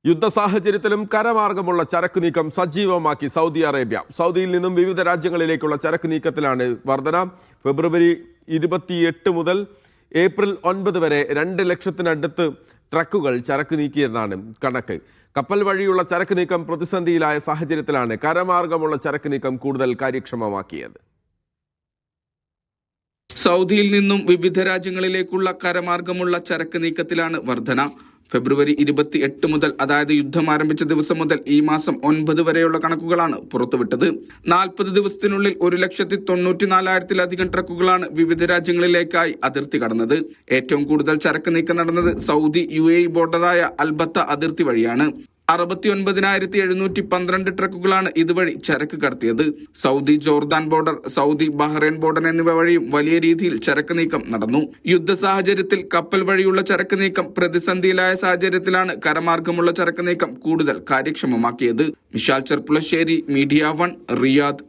യുദ്ധ സാഹചര്യത്തിലും കരമാർഗമുള്ള ചരക്ക് നീക്കം സജീവമാക്കി സൗദി അറേബ്യ. സൗദിയിൽ നിന്നും വിവിധ രാജ്യങ്ങളിലേക്കുള്ള ചരക്ക് നീക്കത്തിലാണ് വർധന. ഫെബ്രുവരി 28 മുതൽ ഏപ്രിൽ 9 വരെ 2 ലക്ഷത്തിനടുത്ത് ട്രക്കുകൾ ചരക്ക് നീക്കിയെന്നാണ് കണക്ക്. കപ്പൽ വഴിയുള്ള ചരക്ക് നീക്കം പ്രതിസന്ധിയിലായ സാഹചര്യത്തിലാണ് കരമാർഗമുള്ള ചരക്ക് നീക്കം കൂടുതൽ കാര്യക്ഷമമാക്കിയത്. സൗദിയിൽ നിന്നും വിവിധ രാജ്യങ്ങളിലേക്കുള്ള കരമാർഗമുള്ള ചരക്ക് നീക്കത്തിലാണ് വർധന. ഫെബ്രുവരി 28 മുതൽ, അതായത് യുദ്ധം ആരംഭിച്ച ദിവസം മുതൽ ഈ മാസം 9 വരെയുള്ള കണക്കുകളാണ് പുറത്തുവിട്ടത്. 40 ദിവസത്തിനുള്ളിൽ 1,94,000-ലധികം ട്രക്കുകളാണ് വിവിധ രാജ്യങ്ങളിലേക്കായി അതിർത്തി കടന്നത്. ഏറ്റവും കൂടുതൽ ചരക്ക് നീക്കം നടന്നത് സൗദി UAE ബോർഡറായ അൽബത്ത അതിർത്തി വഴിയാണ്. 69,712 ട്രക്കുകളാണ് ഇതുവഴി ചരക്ക് കടത്തിയത്. Saudi Jordan border, Saudi Bahrain border എന്നിവ വഴിയും വലിയ രീതിയിൽ ചരക്ക് നീക്കം നടന്നു. യുദ്ധ സാഹചര്യത്തിൽ കപ്പൽ വഴിയുള്ള ചരക്ക് നീക്കം പ്രതിസന്ധിയിലായ സാഹചര്യത്തിലാണ് കരമാർഗമുള്ള ചരക്ക് നീക്കം കൂടുതൽ കാര്യക്ഷമമാക്കിയത്. Vishal Cherpulassery, media 1, Riyadh.